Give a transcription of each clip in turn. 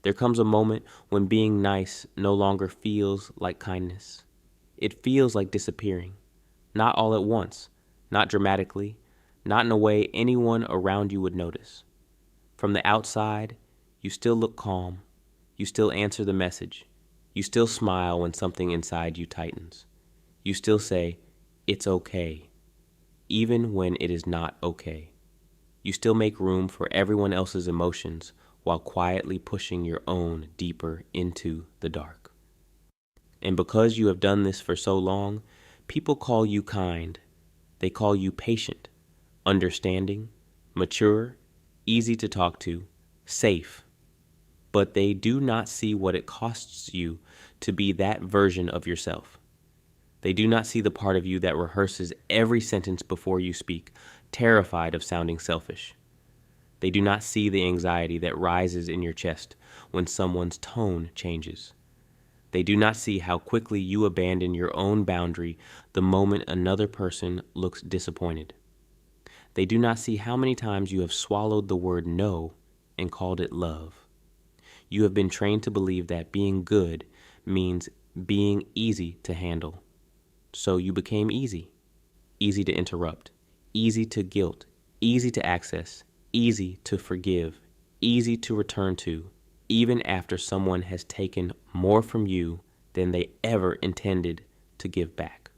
There comes a moment when being nice no longer feels like kindness. It feels like disappearing. Not all at once, not dramatically, not in a way anyone around you would notice. From the outside, you still look calm. You still answer the message. You still smile when something inside you tightens. You still say, "It's okay," even when it is not okay. You still make room for everyone else's emotions while quietly pushing your own deeper into the dark. And because you have done this for so long, people call you kind. They call you patient, understanding, mature, easy to talk to, safe. But they do not see what it costs you to be that version of yourself. They do not see the part of you that rehearses every sentence before you speak, terrified of sounding selfish. They do not see the anxiety that rises in your chest when someone's tone changes. They do not see how quickly you abandon your own boundary the moment another person looks disappointed. They do not see how many times you have swallowed the word no and called it love. You have been trained to believe that being good means being easy to handle. So you became easy. Easy to interrupt, easy to guilt, easy to access, easy to forgive, easy to return to, even after someone has taken more from you than they ever intended to give back.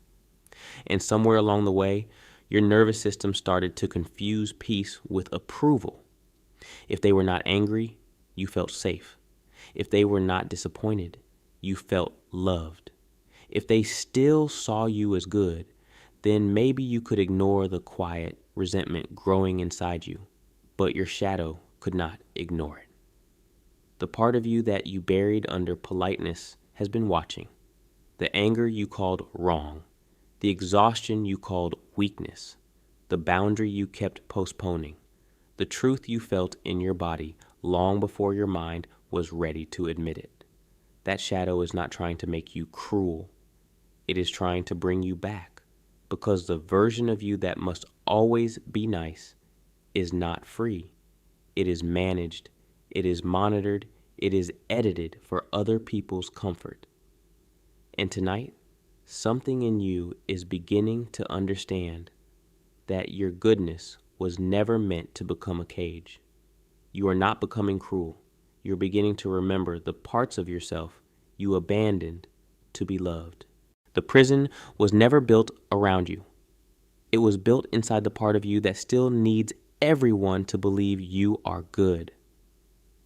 And somewhere along the way, your nervous system started to confuse peace with approval. If they were not angry, you felt safe. If they were not disappointed, you felt loved. If they still saw you as good, then maybe you could ignore the quiet resentment growing inside you, but your shadow could not ignore it. The part of you that you buried under politeness has been watching. The anger you called wrong, the exhaustion you called weakness, the boundary you kept postponing, the truth you felt in your body long before your mind was ready to admit it. That shadow is not trying to make you cruel. It is trying to bring you back, because the version of you that must always be nice is not free. It is managed, it is monitored, it is edited for other people's comfort. And tonight, something in you is beginning to understand that your goodness was never meant to become a cage. You are not becoming cruel. You're beginning to remember the parts of yourself you abandoned to be loved. The prison was never built around you. It was built inside the part of you that still needs everyone to believe you are good.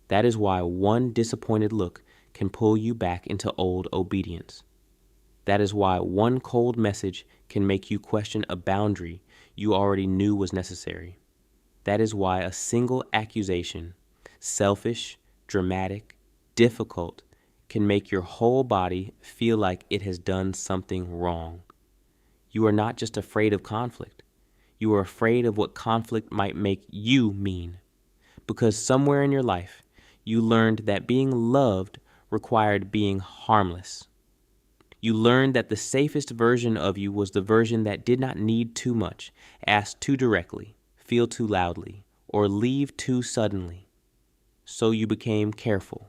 That is why one disappointed look can pull you back into old obedience. That is why one cold message can make you question a boundary you already knew was necessary. That is why a single accusation, selfish, dramatic, difficult, can make your whole body feel like it has done something wrong. You are not just afraid of conflict. You are afraid of what conflict might make you mean. Because somewhere in your life, you learned that being loved required being harmless. You learned that the safest version of you was the version that did not need too much, ask too directly, feel too loudly, or leave too suddenly. So you became careful.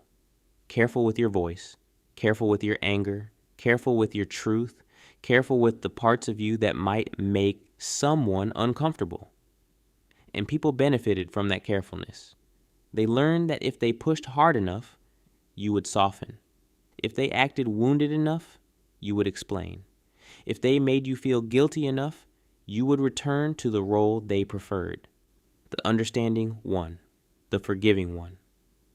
Careful with your voice, careful with your anger, careful with your truth, careful with the parts of you that might make someone uncomfortable. And people benefited from that carefulness. They learned that if they pushed hard enough, you would soften. If they acted wounded enough, you would explain. If they made you feel guilty enough, you would return to the role they preferred. The understanding one, the forgiving one,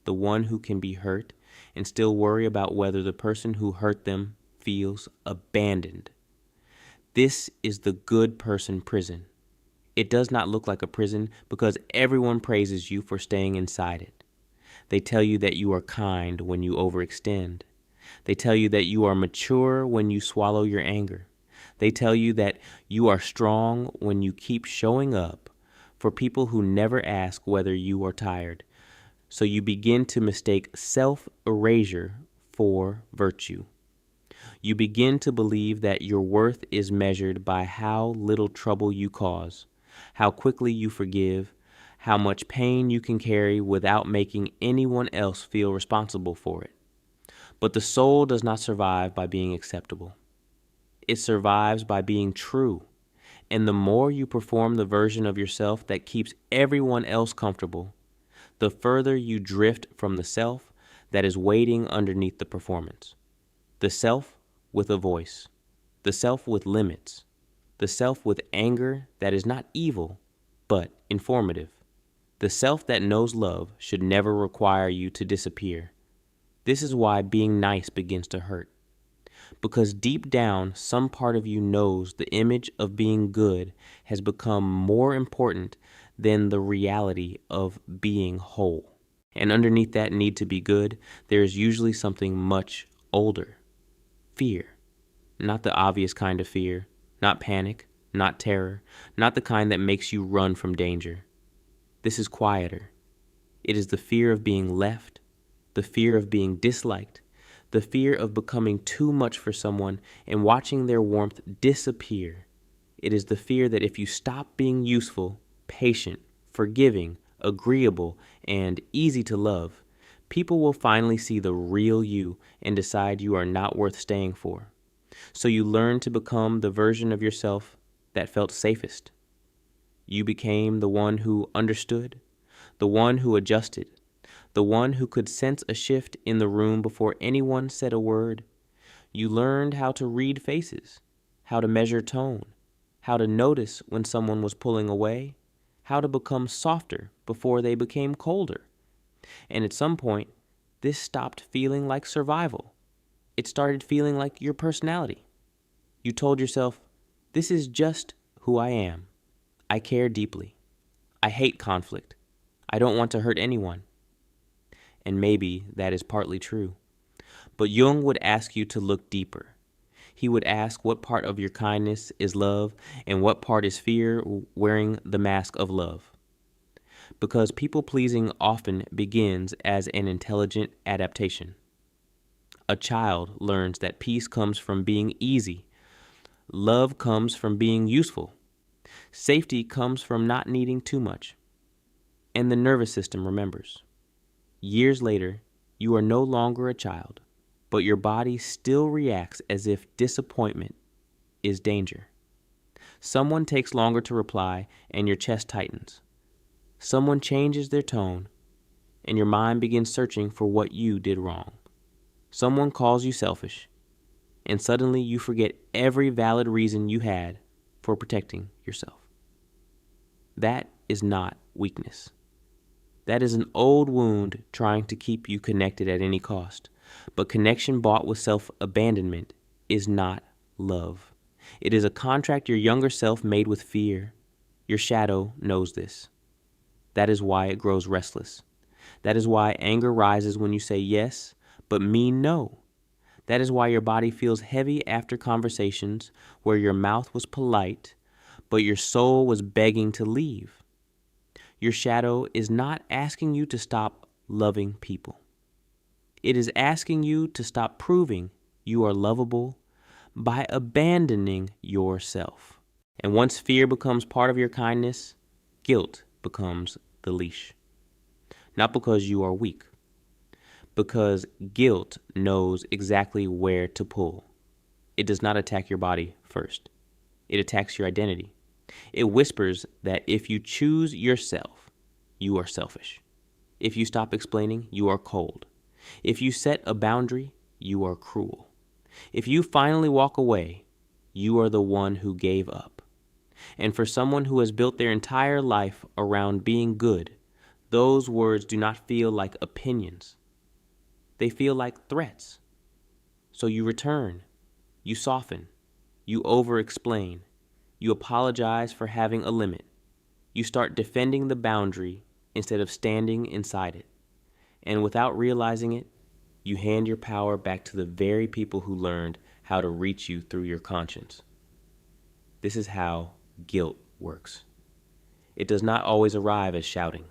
the one who can be hurt and still worry about whether the person who hurt them feels abandoned. This is the good person prison. It does not look like a prison because everyone praises you for staying inside it. They tell you that you are kind when you overextend. They tell you that you are mature when you swallow your anger. They tell you that you are strong when you keep showing up for people who never ask whether you are tired. So you begin to mistake self-erasure for virtue. You begin to believe that your worth is measured by how little trouble you cause, how quickly you forgive, how much pain you can carry without making anyone else feel responsible for it. But the soul does not survive by being acceptable. It survives by being true. And the more you perform the version of yourself that keeps everyone else comfortable, the further you drift from the self that is waiting underneath the performance. The self with a voice. The self with limits. The self with anger that is not evil, but informative. The self that knows love should never require you to disappear. This is why being nice begins to hurt. Because deep down, some part of you knows the image of being good has become more important than the reality of being whole. And underneath that need to be good, there is usually something much older. Fear. Not the obvious kind of fear, not panic, not terror, not the kind that makes you run from danger. This is quieter. It is the fear of being left, the fear of being disliked, the fear of becoming too much for someone and watching their warmth disappear. It is the fear that if you stop being useful, patient, forgiving, agreeable, and easy to love, people will finally see the real you and decide you are not worth staying for. So you learn to become the version of yourself that felt safest. You became the one who understood, the one who adjusted, the one who could sense a shift in the room before anyone said a word. You learned how to read faces, how to measure tone, how to notice when someone was pulling away, how to become softer before they became colder. And at some point, this stopped feeling like survival. It started feeling like your personality. You told yourself, this is just who I am. I care deeply. I hate conflict. I don't want to hurt anyone. And maybe that is partly true. But Jung would ask you to look deeper. He would ask what part of your kindness is love and what part is fear wearing the mask of love. Because people-pleasing often begins as an intelligent adaptation. A child learns that peace comes from being easy. Love comes from being useful. Safety comes from not needing too much. And the nervous system remembers. Years later, you are no longer a child, but your body still reacts as if disappointment is danger. Someone takes longer to reply and your chest tightens. Someone changes their tone and your mind begins searching for what you did wrong. Someone calls you selfish and suddenly you forget every valid reason you had for protecting yourself. That is not weakness. That is an old wound trying to keep you connected at any cost. But connection bought with self-abandonment is not love. It is a contract your younger self made with fear. Your shadow knows this. That is why it grows restless. That is why anger rises when you say yes, but mean no. That is why your body feels heavy after conversations where your mouth was polite, but your soul was begging to leave. Your shadow is not asking you to stop loving people. It is asking you to stop proving you are lovable by abandoning yourself. And once fear becomes part of your kindness, guilt becomes the leash. Not because you are weak, because guilt knows exactly where to pull. It does not attack your body first. It attacks your identity. It whispers that if you choose yourself, you are selfish. If you stop explaining, you are cold. If you set a boundary, you are cruel. If you finally walk away, you are the one who gave up. And for someone who has built their entire life around being good, those words do not feel like opinions. They feel like threats. So you return, you soften, you over-explain, you apologize for having a limit. You start defending the boundary instead of standing inside it. And without realizing it, you hand your power back to the very people who learned how to reach you through your conscience. This is how guilt works. It does not always arrive as shouting.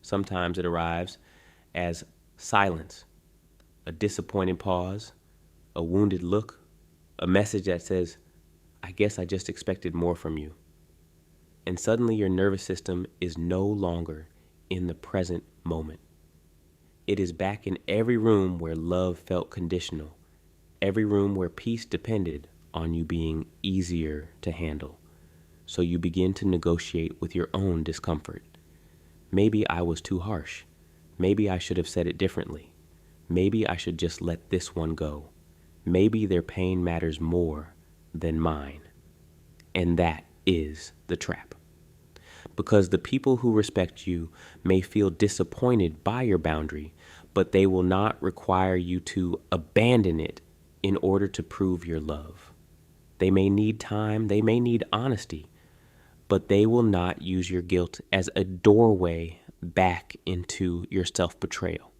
Sometimes it arrives as silence, a disappointed pause, a wounded look, a message that says, I guess I just expected more from you. And suddenly your nervous system is no longer in the present moment. It is back in every room where love felt conditional, every room where peace depended on you being easier to handle. So you begin to negotiate with your own discomfort. Maybe I was too harsh. Maybe I should have said it differently. Maybe I should just let this one go. Maybe their pain matters more than mine. And that is the trap. Because the people who respect you may feel disappointed by your boundary, but they will not require you to abandon it in order to prove your love. They may need time, they may need honesty, but they will not use your guilt as a doorway back into your self-betrayal.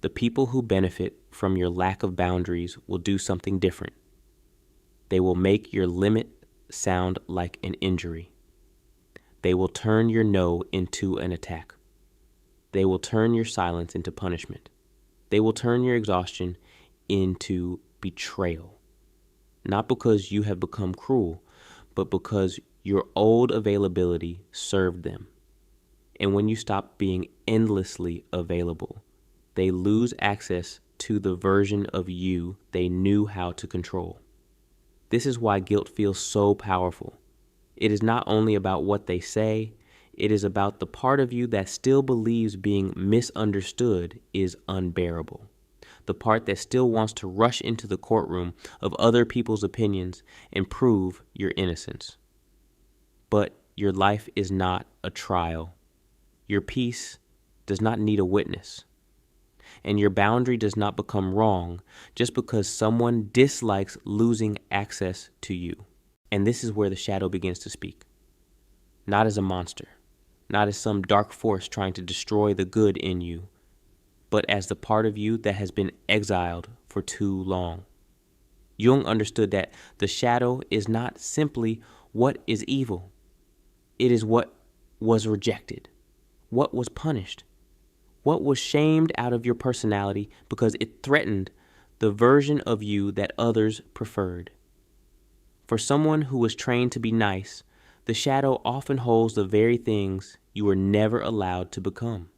The people who benefit from your lack of boundaries will do something different. They will make your limit sound like an injury. They will turn your no into an attack. They will turn your silence into punishment. They will turn your exhaustion into betrayal. Not because you have become cruel, but because your old availability served them. And when you stop being endlessly available, they lose access to the version of you they knew how to control. This is why guilt feels so powerful. It is not only about what they say, it is about the part of you that still believes being misunderstood is unbearable. The part that still wants to rush into the courtroom of other people's opinions and prove your innocence. But your life is not a trial. Your peace does not need a witness. And your boundary does not become wrong just because someone dislikes losing access to you. And this is where the shadow begins to speak. Not as a monster, not as some dark force trying to destroy the good in you, but as the part of you that has been exiled for too long. Jung understood that the shadow is not simply what is evil. It is what was rejected, what was punished, what was shamed out of your personality because it threatened the version of you that others preferred. For someone who was trained to be nice, the shadow often holds the very things you were never allowed to become.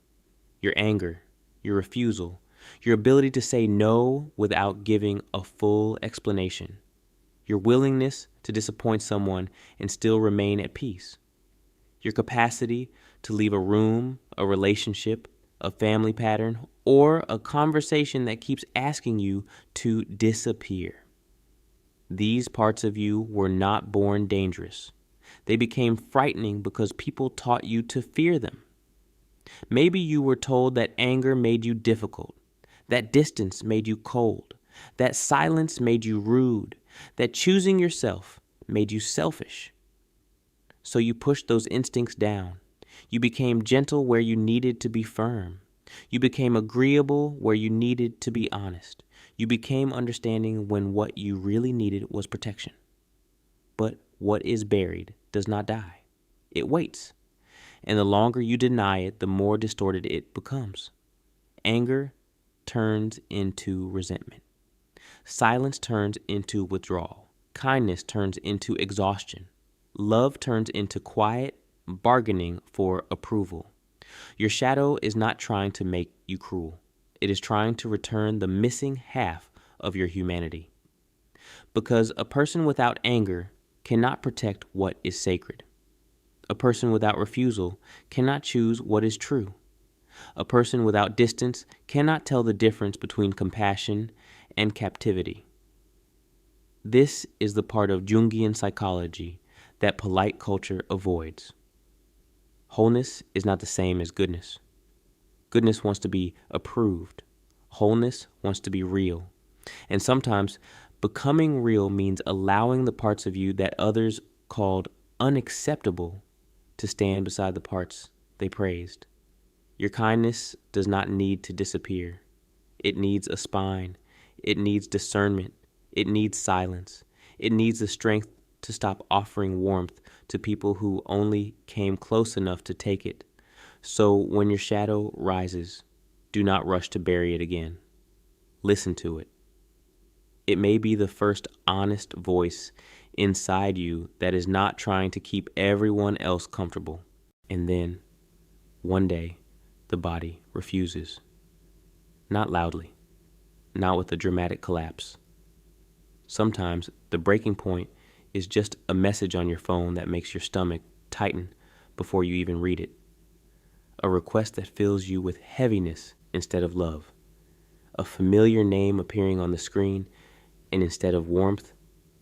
Your anger, your refusal, your ability to say no without giving a full explanation, your willingness to disappoint someone and still remain at peace, your capacity to leave a room, a relationship, a family pattern, or a conversation that keeps asking you to disappear. These parts of you were not born dangerous. They became frightening because people taught you to fear them. Maybe you were told that anger made you difficult, that distance made you cold, that silence made you rude, that choosing yourself made you selfish. So you pushed those instincts down. You became gentle where you needed to be firm. You became agreeable where you needed to be honest. You became understanding when what you really needed was protection. But what is buried does not die. It waits. And the longer you deny it, the more distorted it becomes. Anger turns into resentment. Silence turns into withdrawal. Kindness turns into exhaustion. Love turns into quiet bargaining for approval. Your shadow is not trying to make you cruel. It is trying to return the missing half of your humanity. Because a person without anger cannot protect what is sacred. A person without refusal cannot choose what is true. A person without distance cannot tell the difference between compassion and captivity. This is the part of Jungian psychology that polite culture avoids. Wholeness is not the same as goodness. Goodness wants to be approved. Wholeness wants to be real. And sometimes becoming real means allowing the parts of you that others called unacceptable to stand beside the parts they praised. Your kindness does not need to disappear. It needs a spine. It needs discernment. It needs silence. It needs the strength to stop offering warmth to people who only came close enough to take it. So when your shadow rises, do not rush to bury it again. Listen to it. It may be the first honest voice inside you that is not trying to keep everyone else comfortable. And then One day, the body refuses. Not loudly, not with a dramatic collapse. Sometimes the breaking point is just a message on your phone that makes your stomach tighten before you even read it. A request that fills you with heaviness instead of love. A familiar name appearing on the screen, and instead of warmth,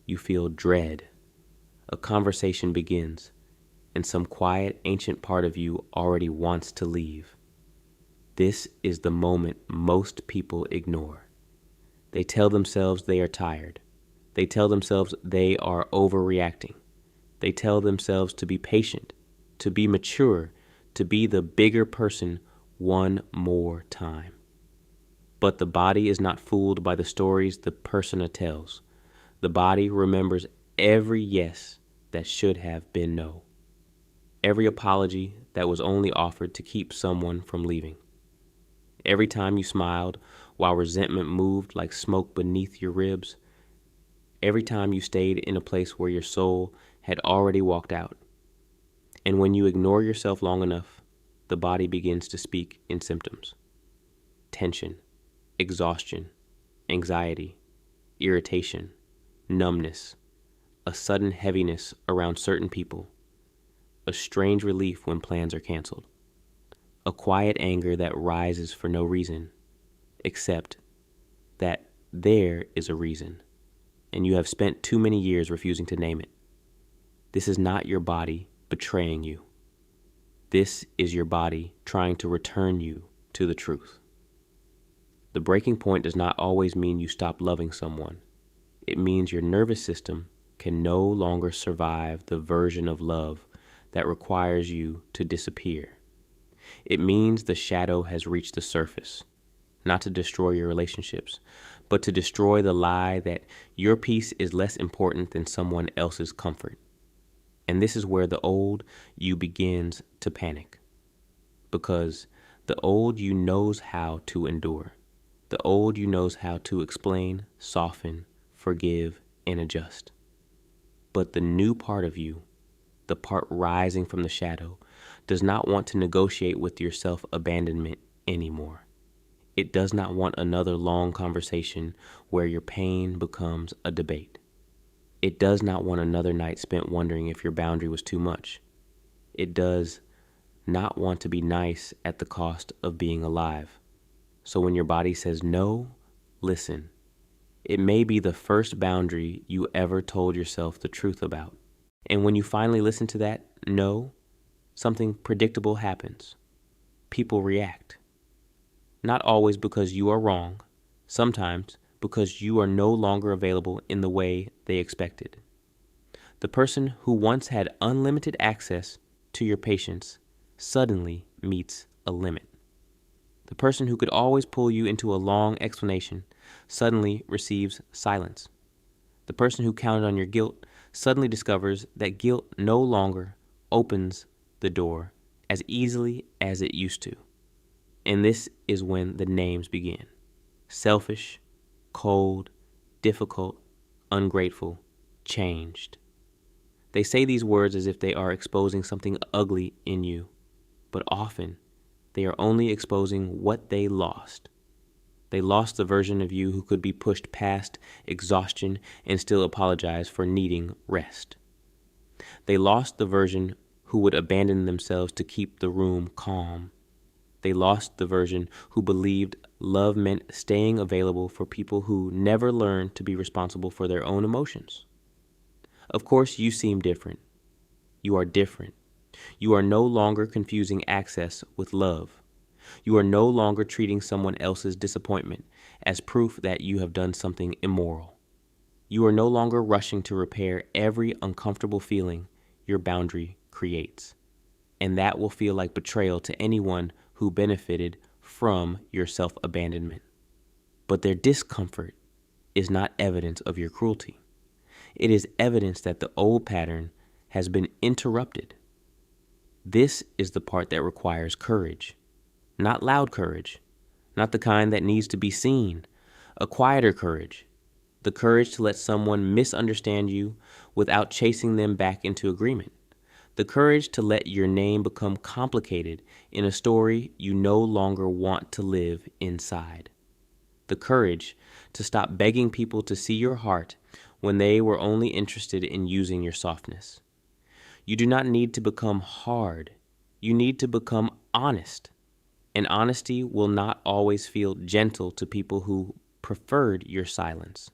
you feel dread. A conversation begins, and some quiet, ancient part of you already wants to leave. This is the moment most people ignore. They tell themselves they are tired. They tell themselves they are overreacting. They tell themselves to be patient, to be mature, to be the bigger person one more time. But the body is not fooled by the stories the persona tells. The body remembers every yes that should have been no. Every apology that was only offered to keep someone from leaving. Every time you smiled while resentment moved like smoke beneath your ribs. Every time you stayed in a place where your soul had already walked out. And when you ignore yourself long enough, the body begins to speak in symptoms. Tension, exhaustion, anxiety, irritation, numbness, a sudden heaviness around certain people, a strange relief when plans are canceled, a quiet anger that rises for no reason, except that there is a reason, and you have spent too many years refusing to name it. This is not your body betraying you. This is your body trying to return you to the truth. The breaking point does not always mean you stop loving someone. It means your nervous system can no longer survive the version of love that requires you to disappear. It means the shadow has reached the surface, not to destroy your relationships, but to destroy the lie that your peace is less important than someone else's comfort. And this is where the old you begins to panic, because the old you knows how to endure. The old you knows how to explain, soften, forgive, and adjust. But the new part of you, the part rising from the shadow, does not want to negotiate with your self-abandonment anymore. It does not want another long conversation where your pain becomes a debate. It does not want another night spent wondering if your boundary was too much. It does not want to be nice at the cost of being alive. So when your body says no, listen. It may be the first boundary you ever told yourself the truth about. And when you finally listen to that no, something predictable happens. People react. Not always because you are wrong, sometimes because you are no longer available in the way they expected. The person who once had unlimited access to your patience suddenly meets a limit. The person who could always pull you into a long explanation suddenly receives silence. The person who counted on your guilt suddenly discovers that guilt no longer opens the door as easily as it used to. And this is when the names begin. Selfish, cold, difficult, ungrateful, changed. They say these words as if they are exposing something ugly in you, but often they are only exposing what they lost. They lost the version of you who could be pushed past exhaustion and still apologize for needing rest. They lost the version who would abandon themselves to keep the room calm. They lost the version who believed love meant staying available for people who never learned to be responsible for their own emotions. Of course, you seem different. You are different. You are no longer confusing access with love. You are no longer treating someone else's disappointment as proof that you have done something immoral. You are no longer rushing to repair every uncomfortable feeling your boundary creates. And that will feel like betrayal to anyone who benefited from your self-abandonment. But their discomfort is not evidence of your cruelty. It is evidence that the old pattern has been interrupted. This is the part that requires courage. Not loud courage, not the kind that needs to be seen, a quieter courage, the courage to let someone misunderstand you without chasing them back into agreement, The courage to let your name become complicated in a story you no longer want to live inside. The courage to stop begging people to see your heart when they were only interested in using your softness. You do not need to become hard. You need to become honest. And honesty will not always feel gentle to people who preferred your silence.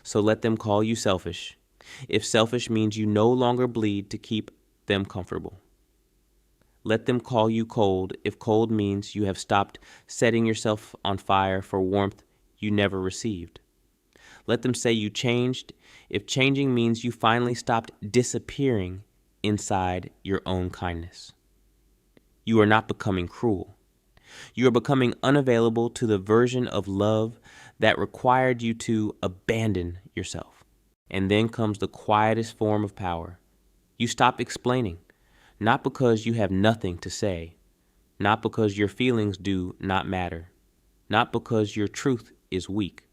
So let them call you selfish, if selfish means you no longer bleed to keep them comfortable. Let them call you cold if cold means you have stopped setting yourself on fire for warmth you never received. Let them say you changed if changing means you finally stopped disappearing inside your own kindness. You are not becoming cruel. You are becoming unavailable to the version of love that required you to abandon yourself. And then comes the quietest form of power. You stop explaining, not because you have nothing to say, not because your feelings do not matter, not because your truth is weak,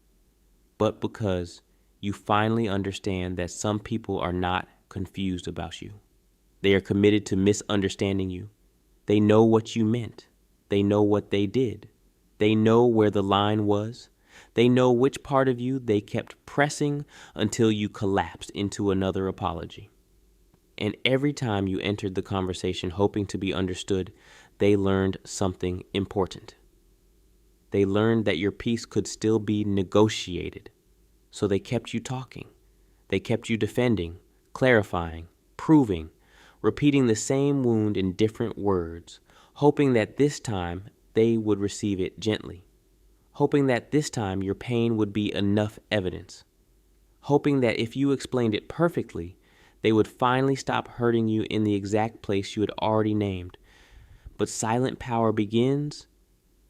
but because you finally understand that some people are not confused about you. They are committed to misunderstanding you. They know what you meant. They know what they did. They know where the line was. They know which part of you they kept pressing until you collapsed into another apology. And every time you entered the conversation hoping to be understood, they learned something important. They learned that your peace could still be negotiated. So they kept you talking. They kept you defending, clarifying, proving, repeating the same wound in different words, hoping that this time they would receive it gently, hoping that this time your pain would be enough evidence, hoping that if you explained it perfectly, they would finally stop hurting you in the exact place you had already named. But silent power begins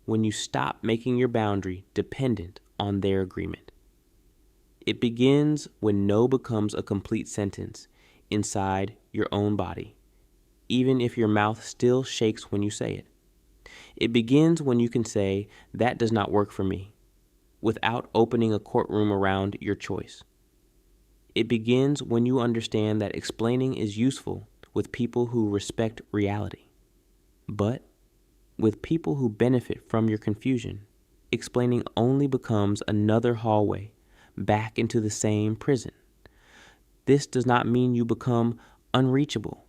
when you stop making your boundary dependent on their agreement. It begins when no becomes a complete sentence inside your own body, even if your mouth still shakes when you say it. It begins when you can say, "That does not work for me," without opening a courtroom around your choice. It begins when you understand that explaining is useful with people who respect reality. But with people who benefit from your confusion, explaining only becomes another hallway back into the same prison. This does not mean you become unreachable.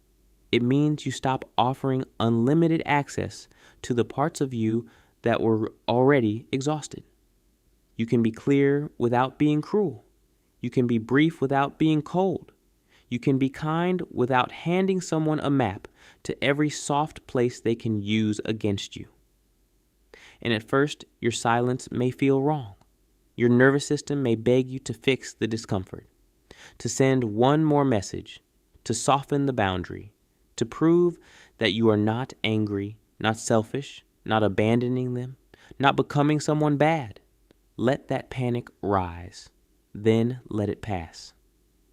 It means you stop offering unlimited access to the parts of you that were already exhausted. You can be clear without being cruel. You can be brief without being cold. You can be kind without handing someone a map to every soft place they can use against you. And at first, your silence may feel wrong. Your nervous system may beg you to fix the discomfort, to send one more message, to soften the boundary, to prove that you are not angry, not selfish, not abandoning them, not becoming someone bad. Let that panic rise, then let it pass.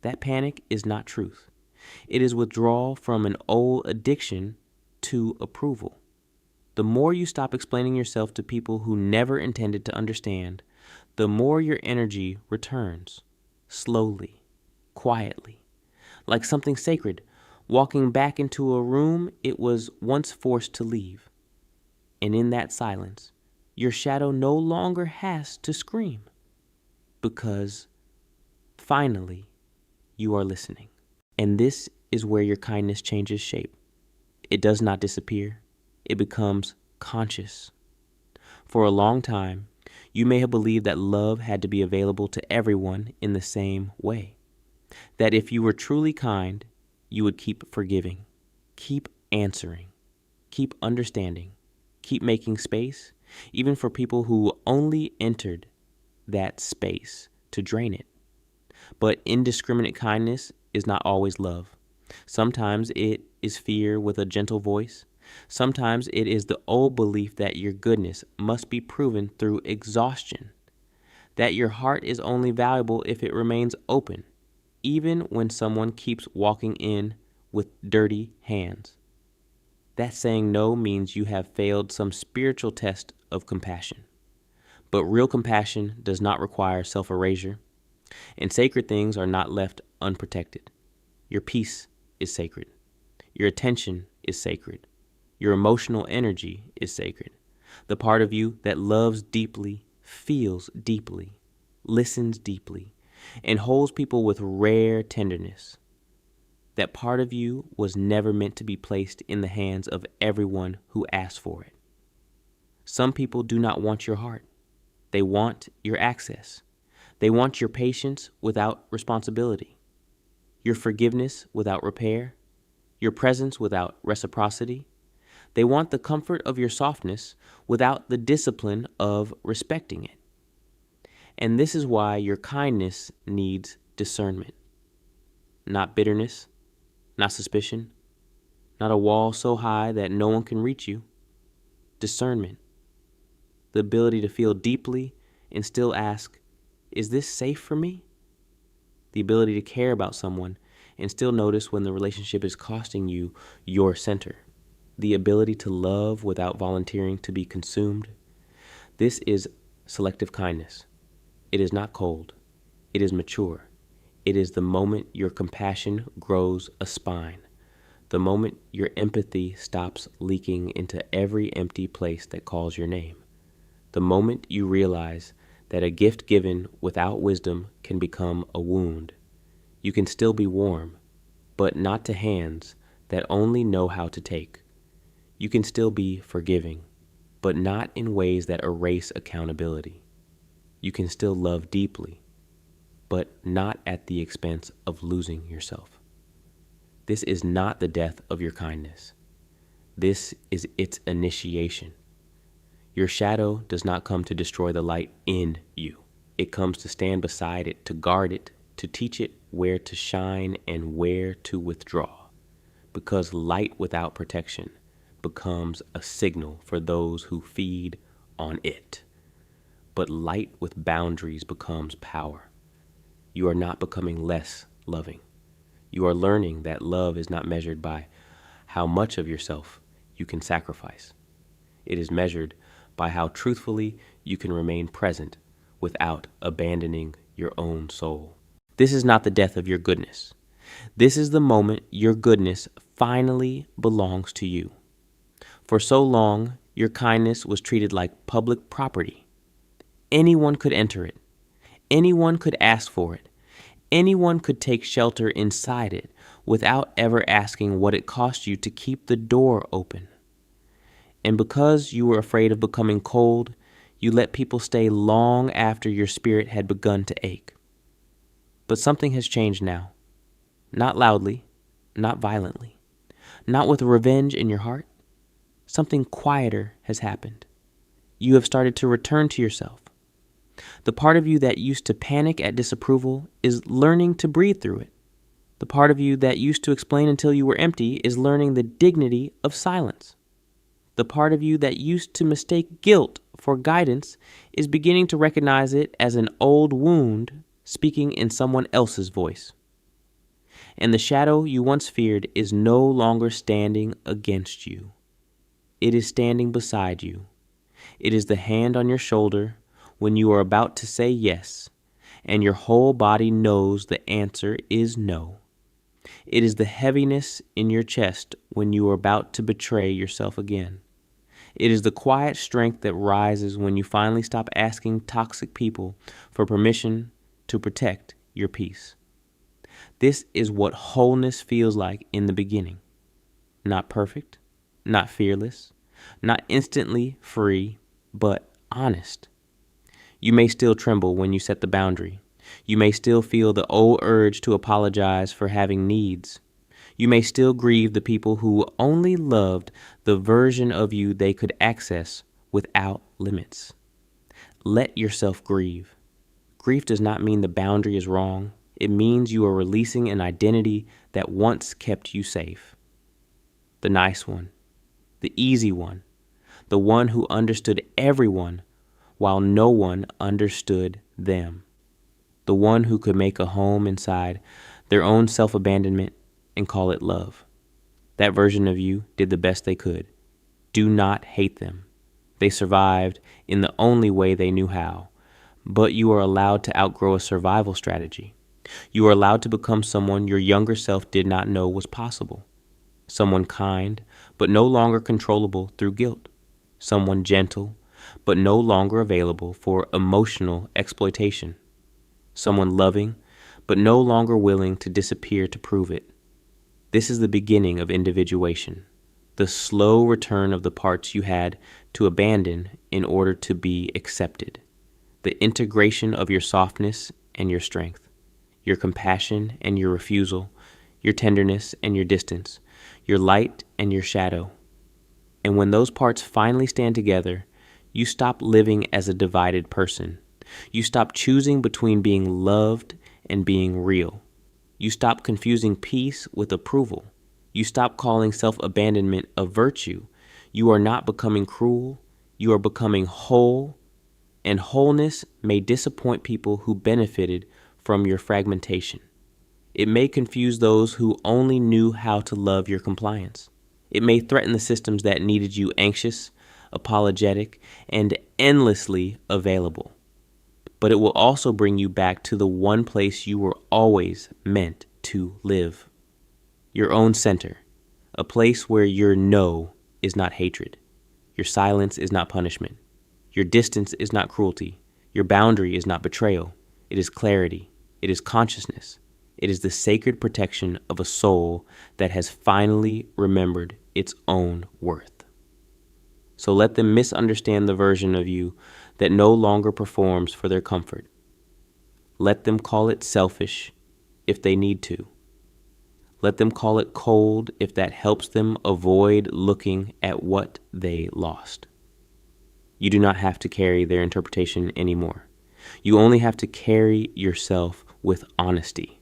That panic is not truth. It is withdrawal from an old addiction to approval. The more you stop explaining yourself to people who never intended to understand, the more your energy returns, slowly, quietly, like something sacred, walking back into a room it was once forced to leave. And in that silence, your shadow no longer has to scream, because finally you are listening. And this is where your kindness changes shape. It does not disappear. It becomes conscious. For a long time, you may have believed that love had to be available to everyone in the same way. That if you were truly kind, you would keep forgiving, keep answering, keep understanding, keep making space, even for people who only entered that space to drain it. But indiscriminate kindness is not always love. Sometimes it is fear with a gentle voice. Sometimes it is the old belief that your goodness must be proven through exhaustion, that your heart is only valuable if it remains open, even when someone keeps walking in with dirty hands. That saying no means you have failed some spiritual test of compassion. But real compassion does not require self-erasure, and sacred things are not left unprotected. Your peace is sacred. Your attention is sacred. Your emotional energy is sacred. The part of you that loves deeply, feels deeply, listens deeply, and holds people with rare tenderness. That part of you was never meant to be placed in the hands of everyone who asked for it. Some people do not want your heart. They want your access. They want your patience without responsibility, your forgiveness without repair, your presence without reciprocity. They want the comfort of your softness without the discipline of respecting it. And this is why your kindness needs discernment, not bitterness, not suspicion, not a wall so high that no one can reach you. Discernment, the ability to feel deeply and still ask, is this safe for me? The ability to care about someone and still notice when the relationship is costing you your center. The ability to love without volunteering to be consumed. This is selective kindness. It is not cold. It is mature. It is the moment your compassion grows a spine. The moment your empathy stops leaking into every empty place that calls your name. The moment you realize that a gift given without wisdom can become a wound. You can still be warm, but not to hands that only know how to take. You can still be forgiving, but not in ways that erase accountability. You can still love deeply, but not at the expense of losing yourself. This is not the death of your kindness. This is its initiation. Your shadow does not come to destroy the light in you. It comes to stand beside it, to guard it, to teach it where to shine and where to withdraw. Because light without protection becomes a signal for those who feed on it. But light with boundaries becomes power. You are not becoming less loving. You are learning that love is not measured by how much of yourself you can sacrifice. It is measured by how truthfully you can remain present without abandoning your own soul. This is not the death of your goodness. This is the moment your goodness finally belongs to you. For so long, your kindness was treated like public property. Anyone could enter it. Anyone could ask for it. Anyone could take shelter inside it without ever asking what it cost you to keep the door open. And because you were afraid of becoming cold, you let people stay long after your spirit had begun to ache. But something has changed now. Not loudly, not violently, not with revenge in your heart. Something quieter has happened. You have started to return to yourself. The part of you that used to panic at disapproval is learning to breathe through it. The part of you that used to explain until you were empty is learning the dignity of silence. The part of you that used to mistake guilt for guidance is beginning to recognize it as an old wound speaking in someone else's voice. And the shadow you once feared is no longer standing against you. It is standing beside you. It is the hand on your shoulder when you are about to say yes, and your whole body knows the answer is no. It is the heaviness in your chest when you are about to betray yourself again. It is the quiet strength that rises when you finally stop asking toxic people for permission to protect your peace. This is what wholeness feels like in the beginning. Not perfect, not fearless, not instantly free, but honest. You may still tremble when you set the boundary. You may still feel the old urge to apologize for having needs. You may still grieve the people who only loved the version of you they could access without limits. Let yourself grieve. Grief does not mean the boundary is wrong. It means you are releasing an identity that once kept you safe. The nice one, the easy one, the one who understood everyone while no one understood them. The one who could make a home inside their own self-abandonment and call it love. That version of you did the best they could. Do not hate them. They survived in the only way they knew how. But you are allowed to outgrow a survival strategy. You are allowed to become someone your younger self did not know was possible. someone kind, but no longer controllable through guilt, someone gentle, but no longer available for emotional exploitation, someone loving, but no longer willing to disappear to prove it. This is the beginning of individuation, the slow return of the parts you had to abandon in order to be accepted, the integration of your softness and your strength, your compassion and your refusal, your tenderness and your distance, your light and your shadow. And when those parts finally stand together, you stop living as a divided person. You stop choosing between being loved and being real. You stop confusing peace with approval. You stop calling self-abandonment a virtue. You are not becoming cruel. You are becoming whole. And wholeness may disappoint people who benefited from your fragmentation. It may confuse those who only knew how to love your compliance. It may threaten the systems that needed you anxious, apologetic, and endlessly available. But it will also bring you back to the one place you were always meant to live. Your own center, a place where your no is not hatred, your silence is not punishment, your distance is not cruelty, your boundary is not betrayal. It is clarity, it is consciousness, it is the sacred protection of a soul that has finally remembered its own worth. So let them misunderstand the version of you that no longer performs for their comfort. Let them call it selfish if they need to. Let them call it cold if that helps them avoid looking at what they lost. You do not have to carry their interpretation anymore. You only have to carry yourself with honesty.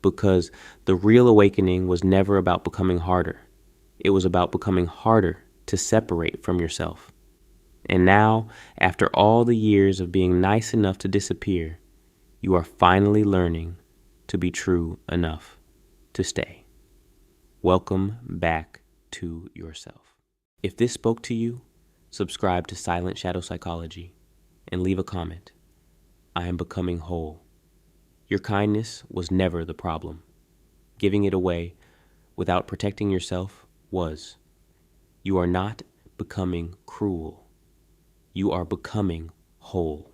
Because the real awakening was never about becoming harder. It was about becoming harder to separate from yourself. And now, after all the years of being nice enough to disappear, you are finally learning to be true enough to stay. Welcome back to yourself. If this spoke to you, subscribe to Silent Shadow Psychology and leave a comment. I am becoming whole. Your kindness was never the problem. Giving it away without protecting yourself was. You are not becoming cruel. You are becoming whole.